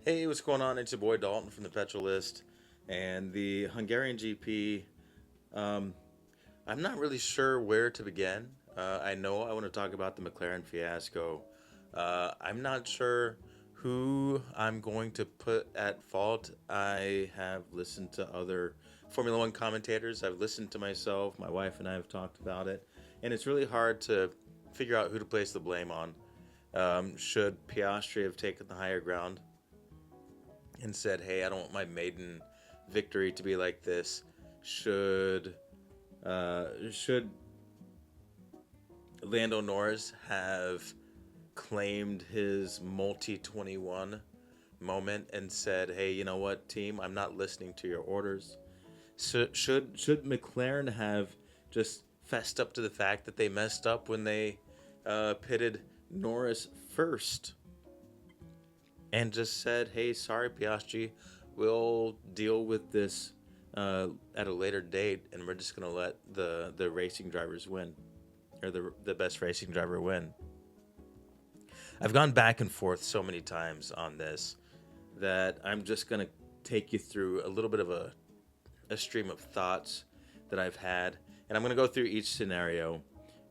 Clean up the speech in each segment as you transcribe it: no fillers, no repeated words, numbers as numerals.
Hey, what's going on? It's your boy Dalton from the Petrol List and the Hungarian GP. Um, I'm not really sure where to begin. I know I want to talk about the McLaren fiasco. I'm not sure who I'm going to put at fault. I have listened to other Formula One commentators. I've listened to myself. My wife and I have talked about it. And it's really hard to figure out who to place the blame on. Should Piastri have taken the higher ground and said, "Hey, I don't want my maiden victory to be like this"? Should Lando Norris have claimed his multi 21 moment and said, "Hey, you know what, team? I'm not listening to your orders"? So should McLaren have just fessed up to the fact that they messed up when they pitted Norris first and just said, "Hey, sorry, Piastri, we'll deal with this at a later date, and we're just gonna let the racing drivers win, or the best racing driver win"? I've gone back and forth so many times on this that I'm just gonna take you through a little bit of a stream of thoughts that I've had, and I'm gonna go through each scenario.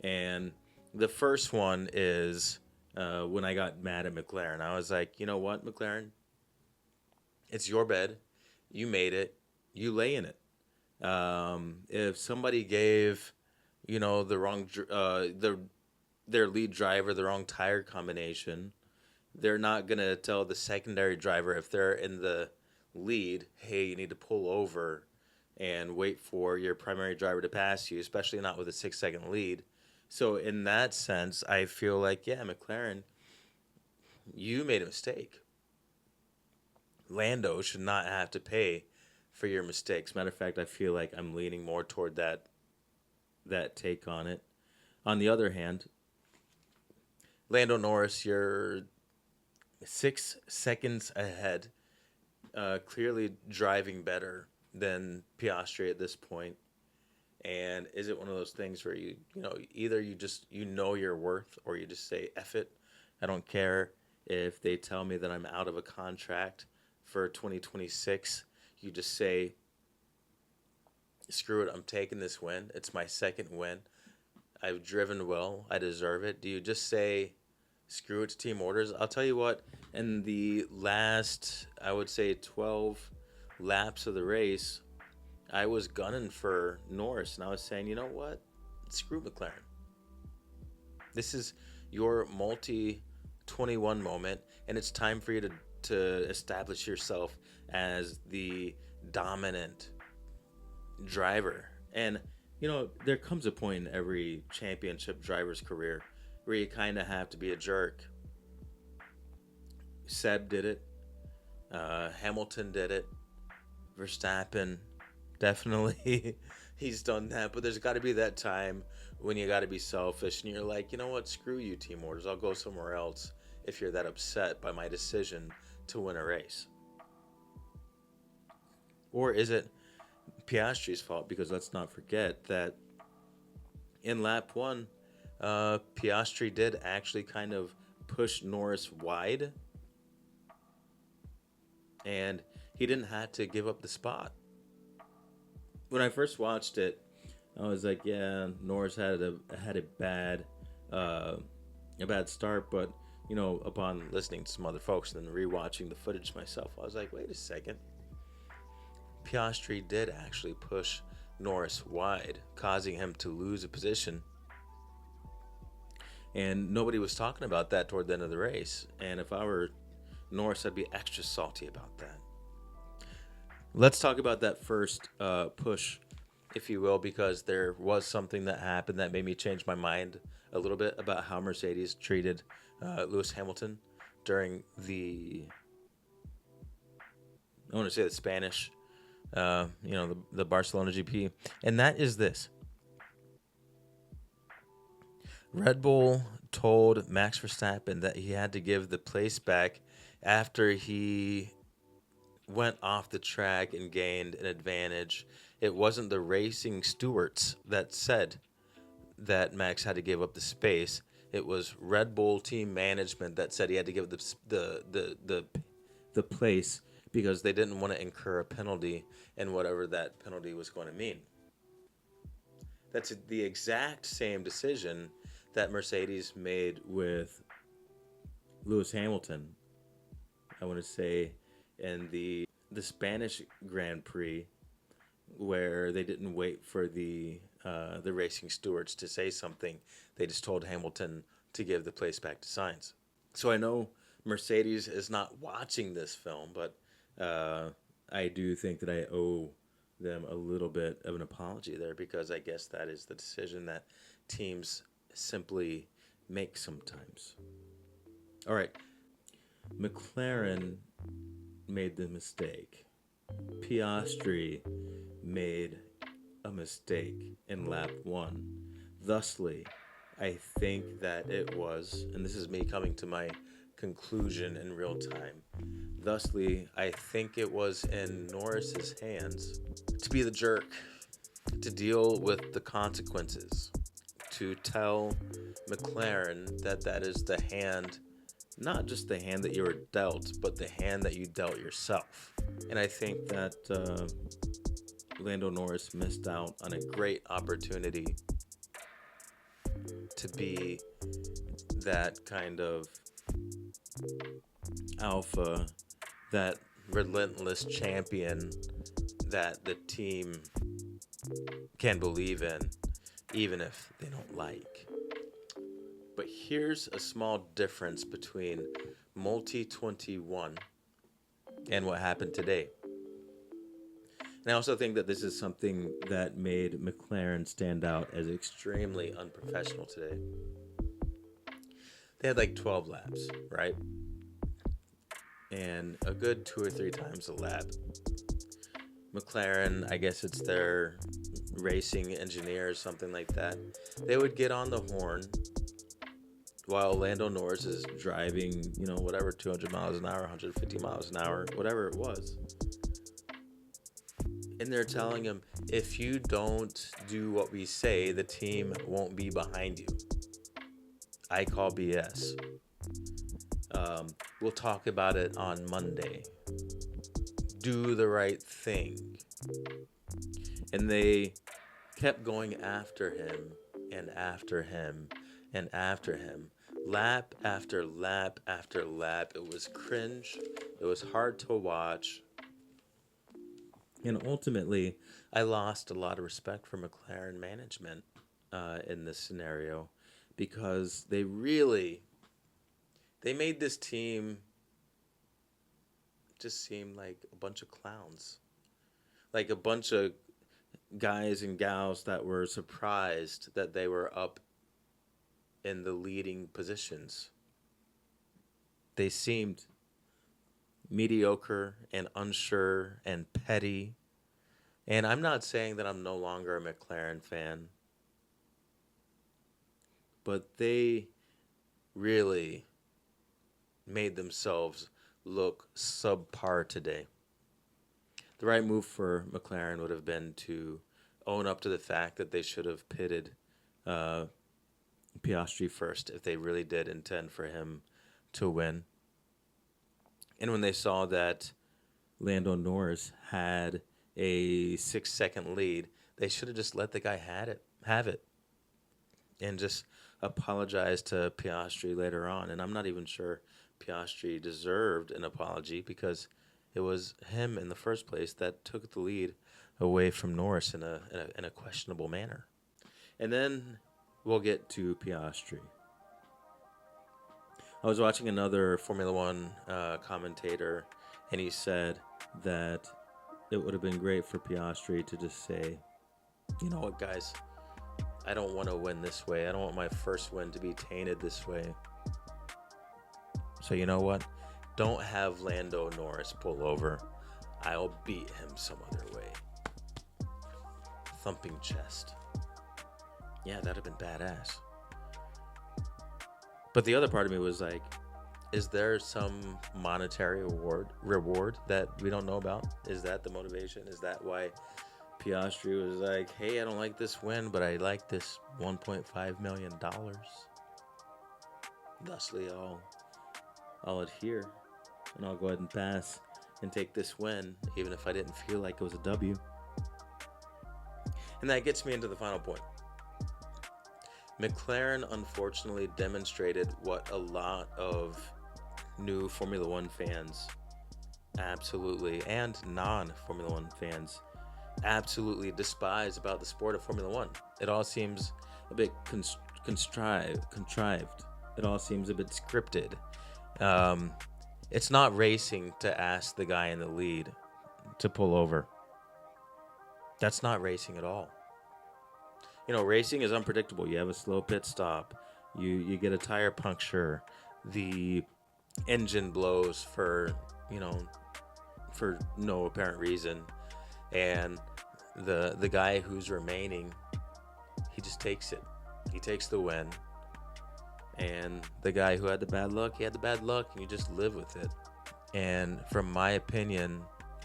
And the first one is when I got mad at McLaren. I was like, you know what, McLaren? It's your bed. You made it. You lay in it. If somebody gave, the wrong, their lead driver the wrong tire combination, they're not gonna tell the secondary driver if they're in the lead, "Hey, you need to pull over and wait for your primary driver to pass you," especially not with a 6 second lead. So in that sense, I feel like, yeah, McLaren, you made a mistake. Lando should not have to pay for your mistakes. Matter of fact, I feel like I'm leaning more toward that take on it. On the other hand, Lando Norris, you're 6 seconds ahead, clearly driving better than Piastri at this point. And is it one of those things where either you know your worth, or you just say, "F it, I don't care if they tell me that I'm out of a contract for 2026." You just say, "Screw it, I'm taking this win. It's my second win. I've driven well. I deserve it." Do you just say, "Screw it to team orders"? I'll tell you what, in the last, I would say, 12 laps of the race, I was gunning for Norris, and I was saying, you know what? Screw McLaren. This is your multi 21 moment, and it's time for you to establish yourself as the dominant driver. And, there comes a point in every championship driver's career where you kind of have to be a jerk. Seb did it. Hamilton did it. Verstappen, definitely, he's done that. But there's got to be that time when you got to be selfish and you're like, you know what, screw you, team orders. I'll go somewhere else if you're that upset by my decision to win a race. Or is it Piastri's fault? Because let's not forget that in lap one, Piastri did actually kind of push Norris wide, and he didn't have to give up the spot. When I first watched it, I was like, yeah, Norris had a bad start, but upon listening to some other folks and then rewatching the footage myself, I was like, wait a second. Piastri did actually push Norris wide, causing him to lose a position. And nobody was talking about that toward the end of the race. And if I were Norris, I'd be extra salty about that. Let's talk about that first push, if you will, because there was something that happened that made me change my mind a little bit about how Mercedes treated Lews Hamilton during I want to say the Spanish, the Barcelona GP. And that is this. Red Bull told Max Verstappen that he had to give the place back after he went off the track and gained an advantage. It wasn't the racing stewards that said that Max had to give up the space. It was Red Bull team management that said he had to give the the place because they didn't want to incur a penalty and whatever that penalty was going to mean. That's the exact same decision that Mercedes made with Lews Hamilton, I want to say, in the Spanish Grand Prix, where they didn't wait for the racing stewards to say something. They just told Hamilton to give the place back to Sainz. So I know Mercedes is not watching this film, but I do think that I owe them a little bit of an apology there, because I guess that is the decision that teams simply make sometimes. All right, McLaren made the mistake. Piastri made a mistake in lap 1. Thusly, I think that it was, and this is me coming to my conclusion in real time, thusly, I think it was in Norris's hands to be the jerk, to deal with the consequences, to tell McLaren that that is the hand, not just the hand that you were dealt, but the hand that you dealt yourself. And I think that Lando Norris missed out on a great opportunity to be that kind of alpha, that relentless champion that the team can believe in, even if they don't like. But here's a small difference between Multi 21 and what happened today. And I also think that this is something that made McLaren stand out as extremely unprofessional today. They had like 12 laps, right? And a good 2 or 3 times a lap, McLaren, I guess it's their racing engineer or something like that, they would get on the horn while Lando Norris is driving, whatever, 200 miles an hour, 150 miles an hour, whatever it was. And they're telling him, if you don't do what we say, the team won't be behind you. I call BS. We'll talk about it on Monday. Do the right thing. And they kept going after him and after him and after him. Lap after lap after lap. It was cringe. It was hard to watch. And ultimately, I lost a lot of respect for McLaren management in this scenario, because they made this team just seem like a bunch of clowns. Like a bunch of guys and gals that were surprised that they were up in the leading positions. They seemed mediocre and unsure and petty. And I'm not saying that I'm no longer a McLaren fan, but they really made themselves look subpar today. The right move for McLaren would have been to own up to the fact that they should have pitted Piastri first if they really did intend for him to win. And when they saw that Lando Norris had a 6-second lead, they should have just let the guy have it, and just apologize to Piastri later on. And I'm not even sure Piastri deserved an apology, because it was him in the first place that took the lead away from Norris in a questionable manner. And then we'll get to Piastri. I was watching another Formula One commentator, and he said that it would have been great for Piastri to just say, you know what, guys, I don't want to win this way. I don't want my first win to be tainted this way. So you know what? Don't have Lando Norris pull over. I'll beat him some other way. Thumping chest. Yeah, that'd have been badass. But the other part of me was like, is there some monetary reward that we don't know about? Is that the motivation? Is that why Piastri was like, hey, I don't like this win, but I like this $1.5 million. Thusly, I'll adhere. and I'll go ahead and pass and take this win, even if I didn't feel like it was a W. And that gets me into the final point. McLaren unfortunately demonstrated what a lot of new Formula One fans absolutely, and non-Formula One fans absolutely despise about the sport of Formula One. It all seems a bit contrived. It all seems a bit scripted. It's not racing to ask the guy in the lead to pull over. That's not racing at all. Racing is unpredictable. You have a slow pit stop. You get a tire puncture. The engine blows for no apparent reason. And the guy who's remaining, he just takes it. He takes the win. And the guy who had the bad luck, he had the bad luck, and you just live with it. And from my opinion,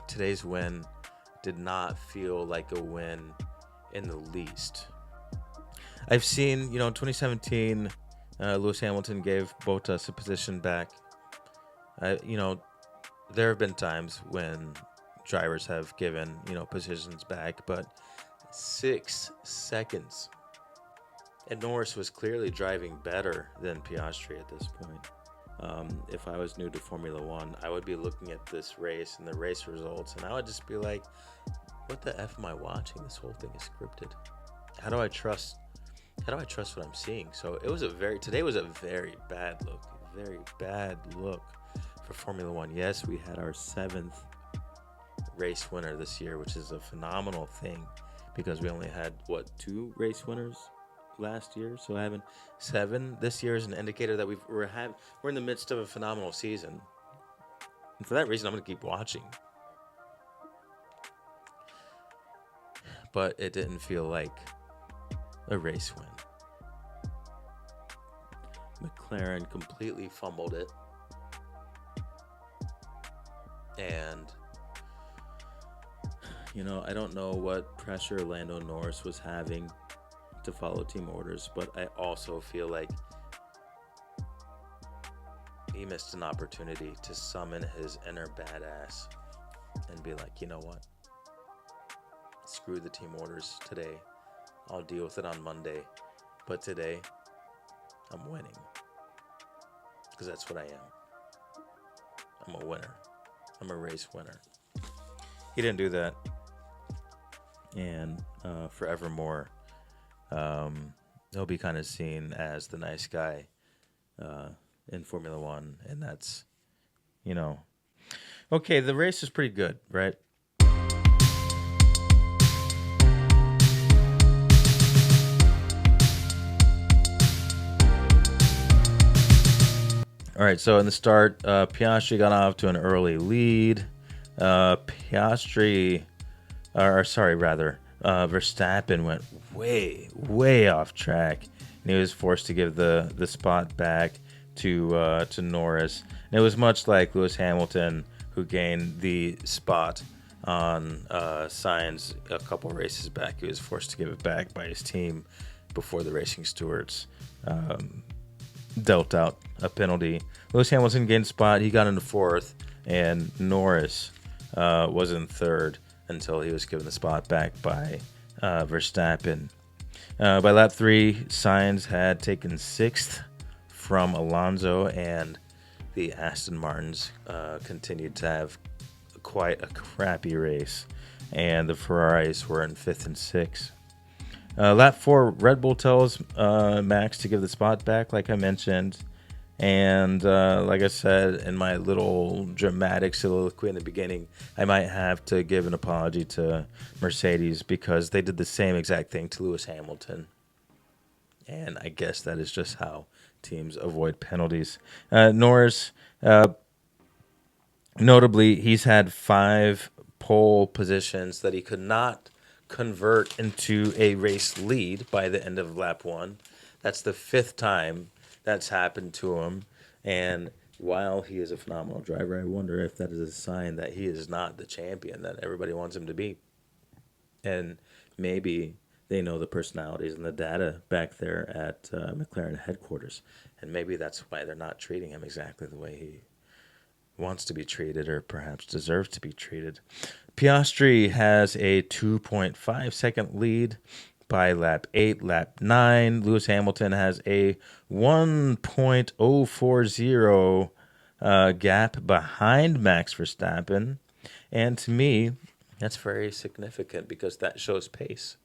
today's win did not feel like a win in the least. I've seen, 2017, Lews Hamilton gave Bottas a position back. There have been times when drivers have given, positions back, but 6 seconds. And Norris was clearly driving better than Piastri at this point. If I was new to Formula One, I would be looking at this race and the race results, and I would just be like, what the F am I watching? This whole thing is scripted. How do I trust what I'm seeing? So today was a very bad look for Formula One. Yes, we had our 7th race winner this year, which is a phenomenal thing because we only had 2 race winners last year, so having 7 this year is an indicator that we're in the midst of a phenomenal season. And for that reason, I'm going to keep watching. But it didn't feel like a race win. McLaren completely fumbled it. And I don't know what pressure Lando Norris was having to follow team orders, but I also feel like he missed an opportunity to summon his inner badass and be like, you know what? Screw the team orders today. I'll deal with it on Monday. But today, I'm winning. Because that's what I am. I'm a winner. I'm a race winner. He didn't do that. And forevermore, he'll be kind of seen as the nice guy in Formula One. And that's, okay, the race is pretty good, right? All right, so in the start, Piastri got off to an early lead. Verstappen went way off track, and he was forced to give the spot back to Norris. And it was much like Lews Hamilton, who gained the spot on Sainz a couple races back. He was forced to give it back by his team before the racing stewards dealt out a penalty. Lews Hamilton gained spot. He got into 4th, and Norris was in 3rd until he was given the spot back by Verstappen. By lap 3, Sainz had taken 6th from Alonso, and the Aston Martins continued to have quite a crappy race, and the Ferraris were in 5th and 6th. Lap 4, Red Bull tells Max to give the spot back, like I mentioned. And like I said in my little dramatic soliloquy in the beginning, I might have to give an apology to Mercedes because they did the same exact thing to Lews Hamilton. And I guess that is just how teams avoid penalties. Norris, notably, he's had 5 pole positions that he could not convert into a race lead by the end of lap 1. That's the 5th time that's happened to him. And while he is a phenomenal driver, I wonder if that is a sign that he is not the champion that everybody wants him to be. And maybe they know the personalities and the data back there at McLaren headquarters. And maybe that's why they're not treating him exactly the way he wants to be treated, or perhaps deserves to be treated. Piastri has a 2.5 second lead by lap 8. Lap 9, Lewis Hamilton has a 1.040 gap behind Max Verstappen. And to me, that's very significant because that shows pace.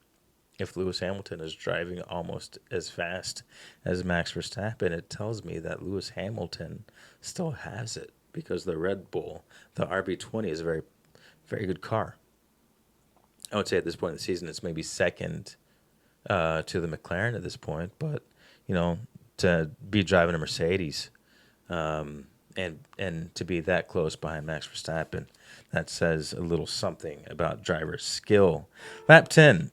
If Lewis Hamilton is driving almost as fast as Max Verstappen, it tells me that Lewis Hamilton still has it because the Red Bull, the RB20, is a very, very good car. I would say at this point in the season, it's maybe second to the McLaren at this point, but to be driving a Mercedes and to be that close behind Max Verstappen, that says a little something about driver skill. Lap 10.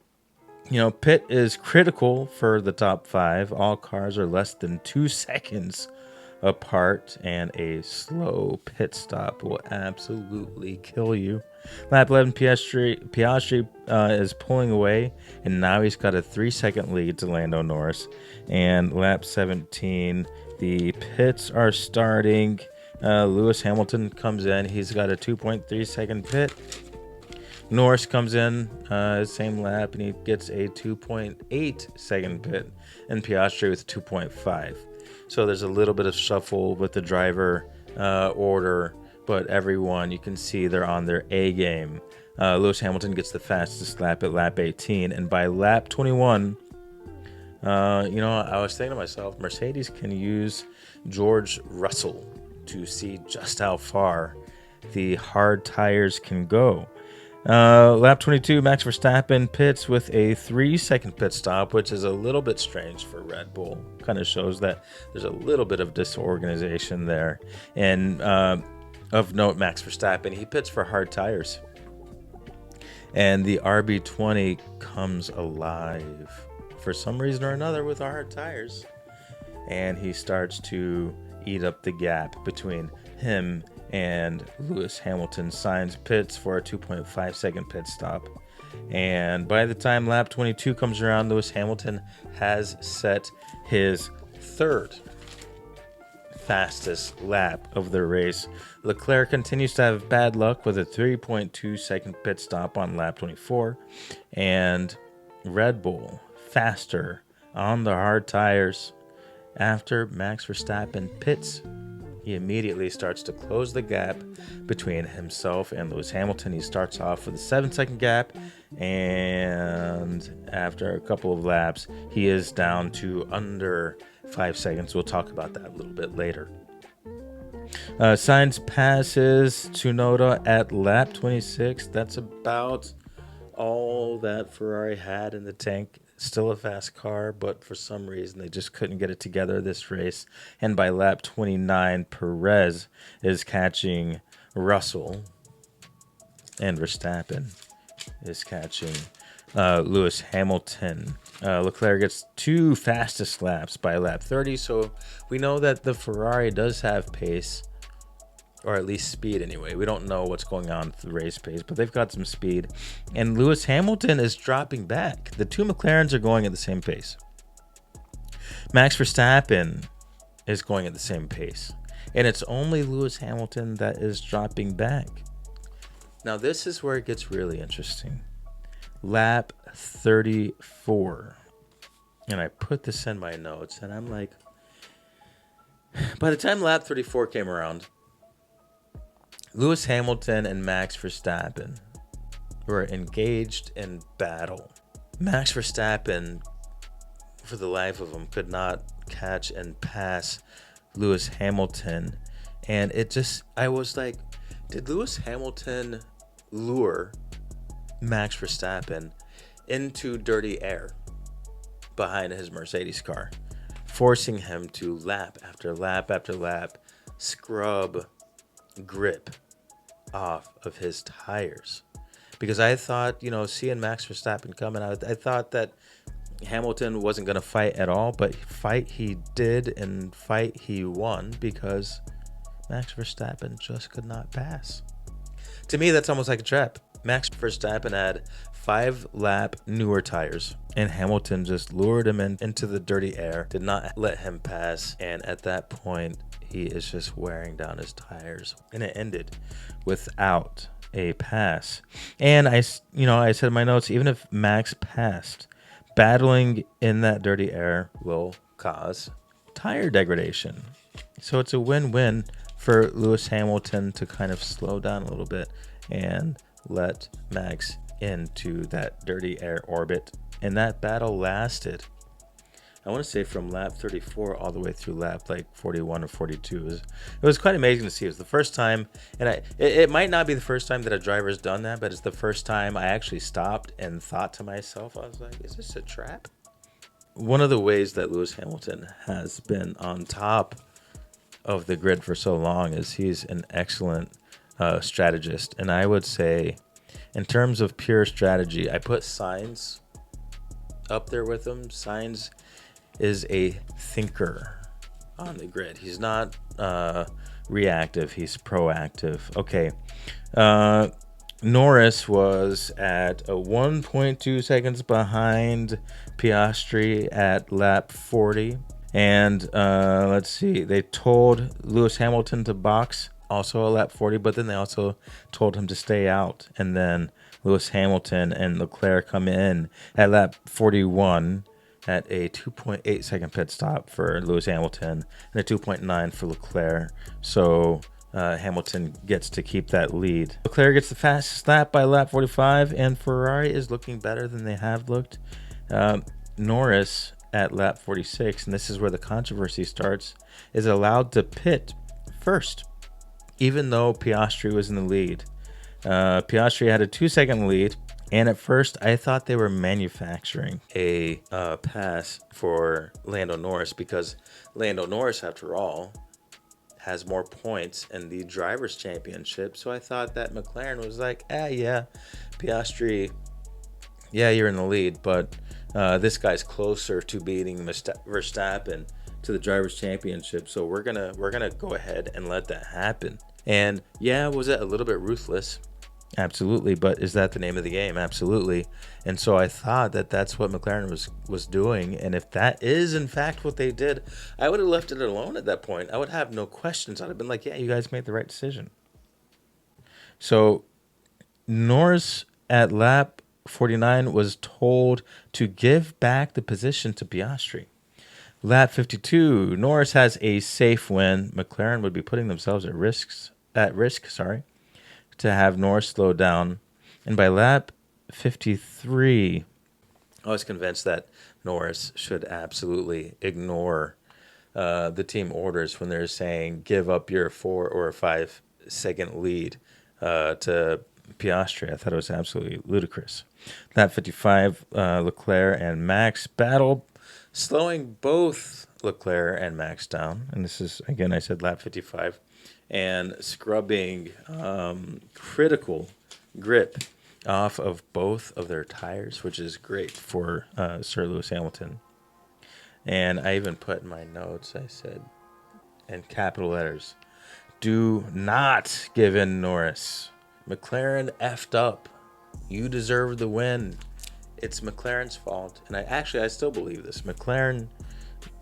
Pit is critical for the top 5. All cars are less than 2 seconds apart, and a slow pit stop will absolutely kill you. Lap 11, Piastri is pulling away, and now he's got a 3-second lead to Lando Norris. And lap 17, the pits are starting. Lewis Hamilton comes in. He's got a 2.3-second pit. Norris comes in, same lap, and he gets a 2.8-second pit, and Piastri with 2.5. So there's a little bit of shuffle with the driver order, but everyone, you can see they're on their A game. Lewis Hamilton gets the fastest lap at lap 18, and by lap 21, I was thinking to myself, Mercedes can use George Russell to see just how far the hard tires can go. Lap 22, Max Verstappen pits with a 3-second pit stop, which is a little bit strange for Red Bull. Kind of shows that there's a little bit of disorganization there. And of note, Max Verstappen, he pits for hard tires. And the RB20 comes alive for some reason or another with hard tires. And he starts to eat up the gap between him and Lewis Hamilton. Signs pits for a 2.5-second pit stop. And by the time lap 22 comes around, Lewis Hamilton has set his third fastest lap of the race. Leclerc continues to have bad luck with a 3.2-second pit stop on lap 24. And Red Bull faster on the hard tires. After Max Verstappen pits, he immediately starts to close the gap between himself and Lewis Hamilton. He starts off with a 7-second gap, and after a couple of laps, he is down to under 5 seconds. We'll talk about that a little bit later. Sainz passes Tsunoda at lap 26. That's about all that Ferrari had in the tank. Still a fast car, but for some reason they just couldn't get it together this race. And by lap 29, Perez is catching Russell, and Verstappen is catching Lewis Hamilton. Leclerc gets 2 fastest laps by lap 30, so we know that the Ferrari does have pace, or at least speed anyway. We don't know what's going on with the race pace, but they've got some speed. And Lewis Hamilton is dropping back. The 2 McLarens are going at the same pace. Max Verstappen is going at the same pace. And it's only Lewis Hamilton that is dropping back. Now this is where it gets really interesting. Lap 34. And I put this in my notes, and I'm like, by the time lap 34 came around, Lewis Hamilton and Max Verstappen were engaged in battle. Max Verstappen, for the life of him, could not catch and pass Lewis Hamilton. And I was like, did Lewis Hamilton lure Max Verstappen into dirty air behind his Mercedes car, forcing him to lap after lap after lap scrub grip off of his tires? Because I thought, seeing Max Verstappen coming out, I thought that Hamilton wasn't going to fight at all, but fight he did, and fight he won, because Max Verstappen just could not pass. To me, that's almost like a trap. Max Verstappen had 5-lap newer tires, and Hamilton just lured him into the dirty air, did not let him pass, and at that point, he is just wearing down his tires. And it ended without a pass. And I said in my notes, even if Max passed, battling in that dirty air will cause tire degradation. So it's a win-win for Lews Hamilton to kind of slow down a little bit and let Max into that dirty air orbit. And that battle lasted, I want to say, from lap 34 all the way through lap like 41 or 42. It was quite amazing to see. It was the first time, and it might not be the first time that a driver's done that, but it's the first time I actually stopped and thought to myself, I was like, is this a trap? One of the ways that Lews Hamilton has been on top of the grid for so long is he's an excellent strategist. And I would say, in terms of pure strategy, I put Sainz up there with him. Sainz is a thinker on the grid. He's not reactive, he's proactive. Okay. Norris was at 1.2 seconds behind Piastri at lap 40. And let's see, they told Lews Hamilton to box also at lap 40, but then they also told him to stay out. And then Lews Hamilton and Leclerc come in at lap 41 at a 2.8 second pit stop for Lews Hamilton and a 2.9 for Leclerc. So Hamilton gets to keep that lead. Leclerc gets the fastest lap by lap 45, and Ferrari is looking better than they have looked. Norris at lap 46, and this is where the controversy starts, is allowed to pit first, even though Piastri was in the lead. Piastri had a 2-second lead, and at first I thought they were manufacturing a pass for Lando Norris, because Lando Norris, after all, has more points in the Drivers' Championship. So I thought that McLaren was like, yeah, Piastri, yeah, you're in the lead, but this guy's closer to beating Verstappen to the Drivers' Championship, so we're gonna go ahead and let that happen. And yeah, was it a little bit ruthless? Absolutely, but is that the name of the game? Absolutely. And so I thought that that's what McLaren was doing, and if that is in fact what they did, I would have left it alone at that point. I would have no questions. I'd have been like, yeah, you guys made the right decision. So Norris at lap 49 was told to give back the position to Piastri. Lap 52, Norris has a safe win. McLaren would be putting themselves at risk, to have Norris slow down. And by lap 53, I was convinced that Norris should absolutely ignore the team orders when they're saying give up your 4 or 5 second lead to Piastri. I thought it was absolutely ludicrous. Lap 55, Leclerc and Max battle, slowing both Leclerc and Max down. And this is, again, I said lap 55. And scrubbing critical grip off of both of their tires, which is great for Sir Lews Hamilton. And I even put in my notes, I said, in capital letters, do not give in, Norris. McLaren effed up. You deserve the win. It's McLaren's fault. And I still believe this. McLaren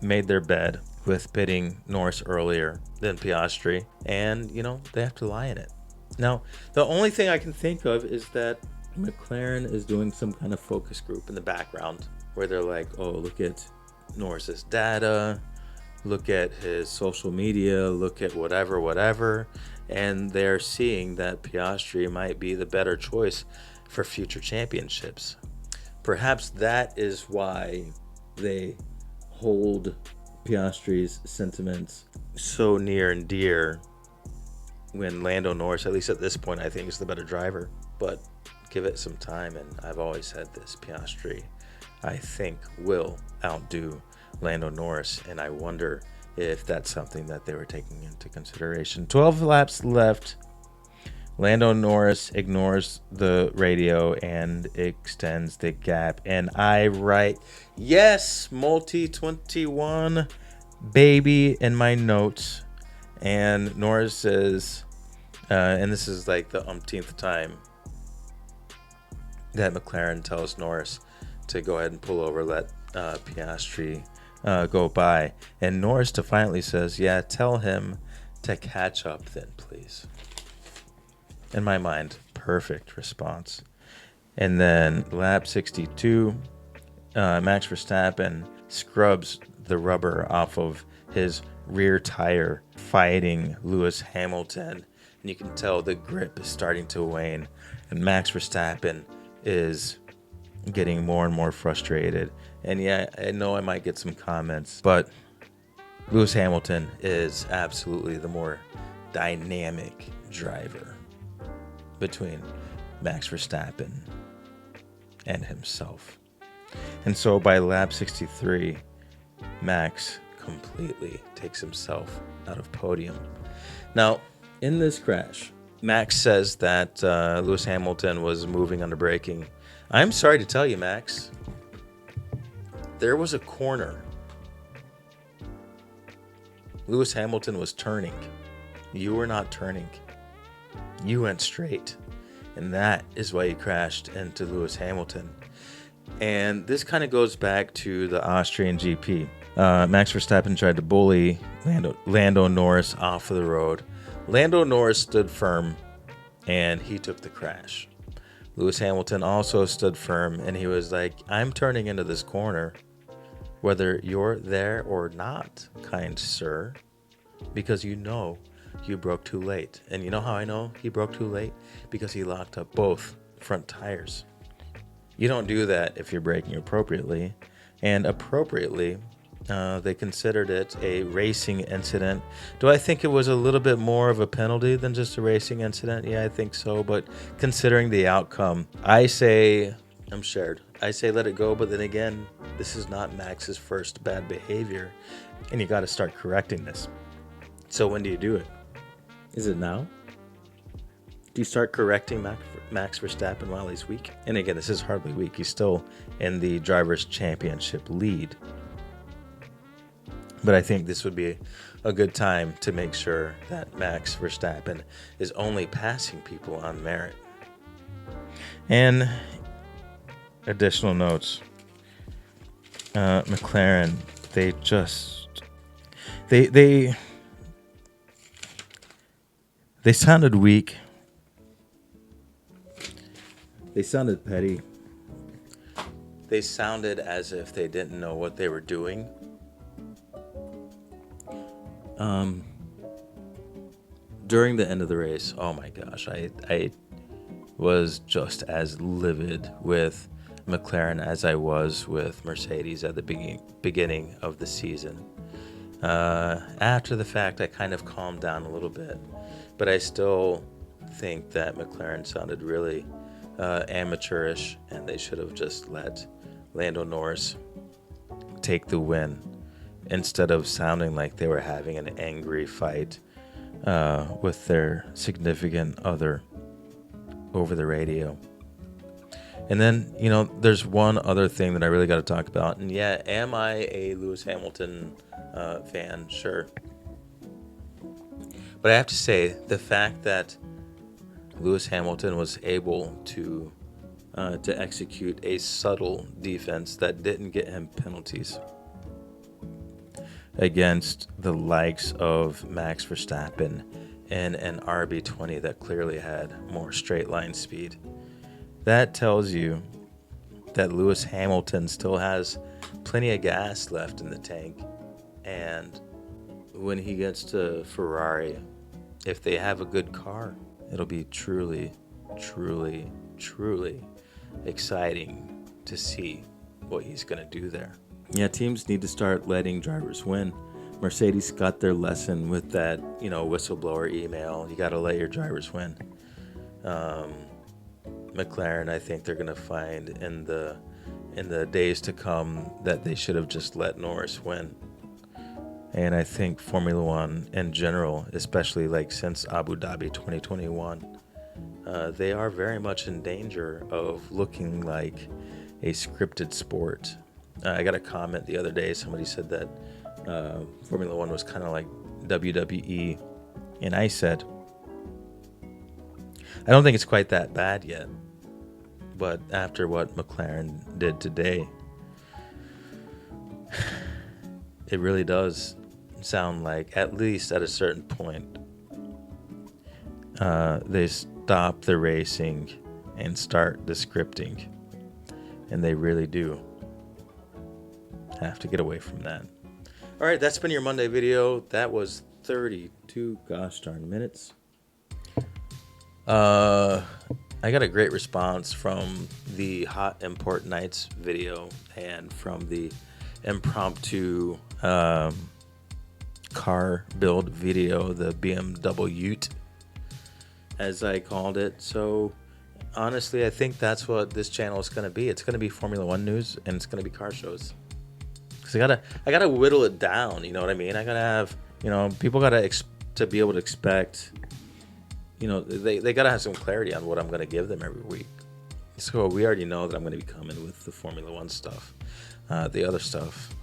made their bed with pitting Norris earlier than Piastri, and they have to lie in it. Now, the only thing I can think of is that McLaren is doing some kind of focus group in the background where they're like, oh, look at Norris's data, look at his social media, look at whatever, and they're seeing that Piastri might be the better choice for future championships. Perhaps that is why they hold Piastri's sentiments so near and dear when Lando Norris, at least at this point, I think is the better driver. But give it some time, and I've always said this, Piastri, I think, will outdo Lando Norris, and I wonder if that's something that they were taking into consideration. 12 laps left. Lando Norris ignores the radio and extends the gap. And I write, yes, multi-21, baby, in my notes. And Norris says, and this is like the umpteenth time that McLaren tells Norris to go ahead and pull over, let Piastri go by, and Norris defiantly says, "Yeah, tell him to catch up then, please." In my mind, perfect response. And then lap 62, Max Verstappen scrubs the rubber off of his rear tire, fighting Lewis Hamilton. And you can tell the grip is starting to wane. And Max Verstappen is getting more and more frustrated. And yeah, I know I might get some comments, but Lewis Hamilton is absolutely the more dynamic driver between Max Verstappen and himself. And so by lap 63, Max completely takes himself out of podium. Now, in this crash, Max says that Lewis Hamilton was moving under braking. I'm sorry to tell you, Max, there was a corner. Lewis Hamilton was turning. You were not turning. You went straight. And that is why you crashed into Lewis Hamilton. And this kind of goes back to the Austrian GP. Max Verstappen tried to bully Lando Norris off of the road. Lando Norris stood firm, and he took the crash. Lewis Hamilton also stood firm, and he was like, "I'm turning into this corner, whether you're there or not, kind sir, because you know you broke too late." And you know how I know he broke too late? Because he locked up both front tires. You don't do that if you're braking appropriately. And appropriately, they considered it a racing incident. Do I think it was a little bit more of a penalty than just a racing incident? Yeah, I think so. But considering the outcome, I say I'm shared. I say let it go. But then again, this is not Max's first bad behavior. And you got to start correcting this. So when do you do it? Is it now? Do you start correcting Max Verstappen while he's weak? And again, this is hardly weak. He's still in the Drivers' Championship lead. But I think this would be a good time to make sure that Max Verstappen is only passing people on merit. And additional notes. McLaren, they sounded weak. They sounded petty. They sounded as if they didn't know what they were doing. During the end of the race, oh my gosh, I was just as livid with McLaren as I was with Mercedes at the beginning of the season. After the fact, I kind of calmed down a little bit, but I still think that McLaren sounded really amateurish, and they should have just let Lando Norris take the win instead of sounding like they were having an angry fight with their significant other over the radio. And then, there's one other thing that I really got to talk about. And yeah, am I a Lewis Hamilton fan? Sure. But I have to say, the fact that Lewis Hamilton was able to execute a subtle defense that didn't get him penalties against the likes of Max Verstappen and an RB20 that clearly had more straight line speed. That tells you that Lewis Hamilton still has plenty of gas left in the tank. And when he gets to Ferrari, if they have a good car, it'll be truly, truly, truly exciting to see what he's going to do there. Yeah, teams need to start letting drivers win. Mercedes got their lesson with that, whistleblower email. You got to let your drivers win. McLaren, I think they're going to find in the days to come that they should have just let Norris win. And I think Formula One in general, especially since Abu Dhabi 2021, they are very much in danger of looking like a scripted sport. I got a comment the other day. Somebody said that Formula One was kind of like WWE. And I said, I don't think it's quite that bad yet. But after what McLaren did today, it really does sound like, at least at a certain point, they stop the racing and start the scripting. And they really do have to get away from that. All right, that's been your Monday video. That was 32 gosh darn minutes. I got a great response from the Hot Import Nights video and from the impromptu car build video, the BMW, as I called it. So honestly, I think that's what this channel is going to be. It's going to be Formula One news, and it's going to be car shows. Because I gotta whittle it down. You know what I mean? I gotta have, people gotta to be able to expect. They gotta have some clarity on what I'm gonna give them every week. So we already know that I'm gonna be coming with the Formula One stuff, the other stuff,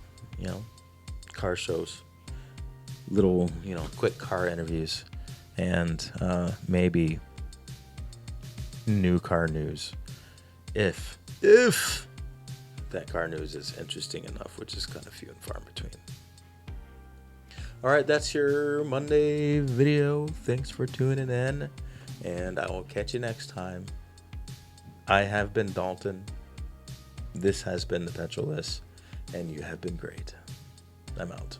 car shows, little, quick car interviews, and maybe new car news, if that car news is interesting enough, which is kind of few and far in between. All right, that's your Monday video. Thanks for tuning in, and I will catch you next time. I have been Dalton. This has been the Petrolist, and you have been great. I'm out.